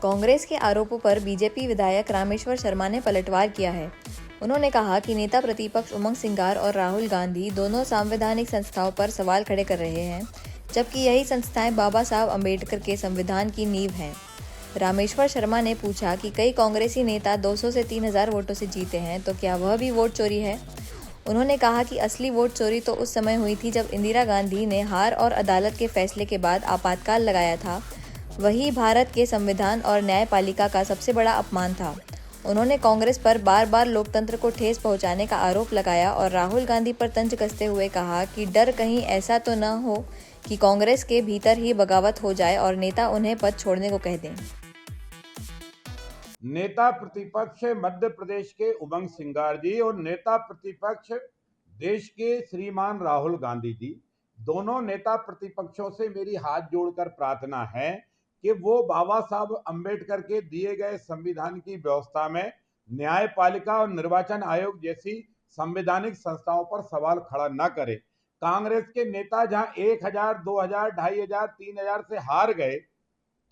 कांग्रेस के आरोपों पर बीजेपी विधायक रामेश्वर शर्मा ने पलटवार किया है। उन्होंने कहा कि नेता प्रतिपक्ष उमंग सिंगार और राहुल गांधी दोनों संवैधानिक संस्थाओं पर सवाल खड़े कर रहे हैं, जबकि यही संस्थाएं बाबा साहब अम्बेडकर के संविधान की नींव हैं। रामेश्वर शर्मा ने पूछा कि कई कांग्रेसी नेता 200 से 3000 वोटों से जीते हैं, तो क्या वह भी वोट चोरी है? उन्होंने कहा कि असली वोट चोरी तो उस समय हुई थी जब इंदिरा गांधी ने हार और अदालत के फैसले के बाद आपातकाल लगाया था। वही भारत के संविधान और न्यायपालिका का सबसे बड़ा अपमान था। उन्होंने कांग्रेस पर बार बार लोकतंत्र को ठेस पहुंचाने का आरोप लगाया और राहुल गांधी पर तंज कसते हुए कहा कि डर कहीं ऐसा तो न हो कि कांग्रेस के भीतर ही बगावत हो जाए और नेता उन्हें पद छोड़ने को कह दें। नेता प्रतिपक्ष मध्य प्रदेश के उमंग सिंगार जी और नेता प्रतिपक्ष देश के श्रीमान राहुल गांधी जी, दोनों नेता प्रतिपक्षों से मेरी हाथ जोड़कर प्रार्थना है कि वो बाबा साहब अंबेडकर के दिए गए संविधान की व्यवस्था में न्यायपालिका और निर्वाचन आयोग जैसी संवैधानिक संस्थाओं पर सवाल खड़ा न करे। कांग्रेस के नेता जहां 1000, 2000, 2500, 3000 से हार गए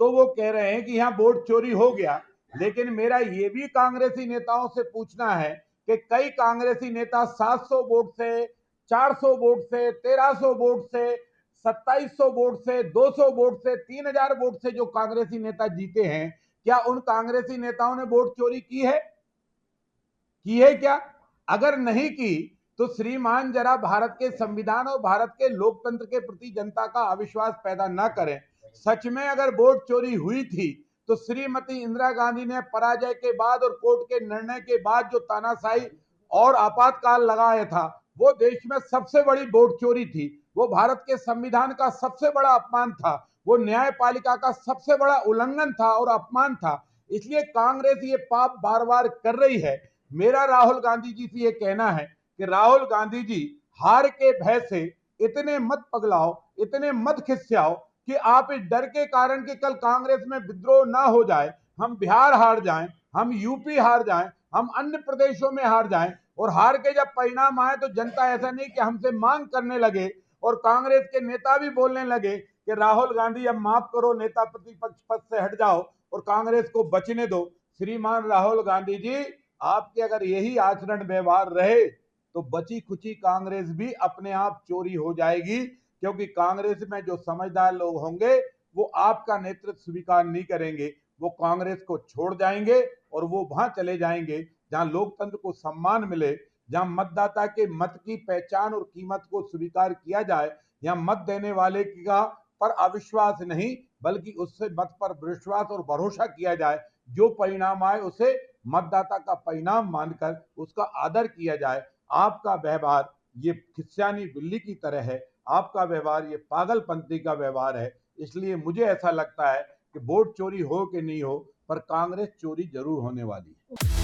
तो वो कह रहे हैं कि यहाँ वोट चोरी हो गया। लेकिन मेरा ये भी कांग्रेसी नेताओं से पूछना है कि कई कांग्रेसी नेता 700 वोट से, 400 वोट से, 1300 वोट से, 2700 वोट से, 200 वोट से, 3000 वोट से जो कांग्रेसी नेता जीते हैं, क्या उन कांग्रेसी नेताओं ने वोट चोरी की है क्या? अगर नहीं की तो श्रीमान जरा भारत के संविधान और भारत के लोकतंत्र के प्रति जनता का अविश्वास पैदा न करें। सच में अगर वोट चोरी हुई थी तो श्रीमती इंदिरा गांधी ने पराजय के बाद और कोर्ट के निर्णय के बाद जो तानाशाही और आपातकाल लगाया था, वो देश में सबसे बड़ी वोट चोरी थी। वो भारत के संविधान का सबसे बड़ा अपमान था, वो न्यायपालिका का सबसे बड़ा उल्लंघन था और अपमान था। इसलिए कांग्रेस ये पाप बार बार कर रही है। मेरा राहुल गांधी जी से ये कहना है कि राहुल गांधी जी, हार के भय से इतने मत पगलाओ, इतने मत खिसियाओ कि आप इस डर के कारण कि कल कांग्रेस में विद्रोह ना हो जाए, हम बिहार हार जाएं, हम यूपी हार जाएं, हम अन्य प्रदेशों में हार जाएं और हार के जब परिणाम आए तो जनता ऐसा नहीं कि हमसे मांग करने लगे और कांग्रेस के नेता भी बोलने लगे कि राहुल गांधी अब माफ करो, नेता प्रतिपक्ष पद से हट जाओ और कांग्रेस को बचने दो। श्रीमान राहुल गांधी जी, आपके अगर यही आचरण व्यवहार रहे तो बची खुची कांग्रेस भी अपने आप चोरी हो जाएगी, क्योंकि कांग्रेस में जो समझदार लोग होंगे वो आपका नेतृत्व स्वीकार नहीं करेंगे। वो कांग्रेस को छोड़ जाएंगे और वो वहां चले जाएंगे जहां लोकतंत्र को सम्मान मिले, जहां मतदाता के मत की पहचान और कीमत को स्वीकार किया जाए, यहां मत देने वाले का पर अविश्वास नहीं बल्कि उससे मत पर विश्वास और भरोसा किया जाए। जो परिणाम आए उसे मतदाता का परिणाम मानकर उसका आदर किया जाए। आपका व्यवहार ये खिस्यानी बिल्ली की तरह है, आपका व्यवहार ये पागलपंथी का व्यवहार है। इसलिए मुझे ऐसा लगता है कि वोट चोरी हो कि नहीं हो, पर कांग्रेस चोरी जरूर होने वाली है।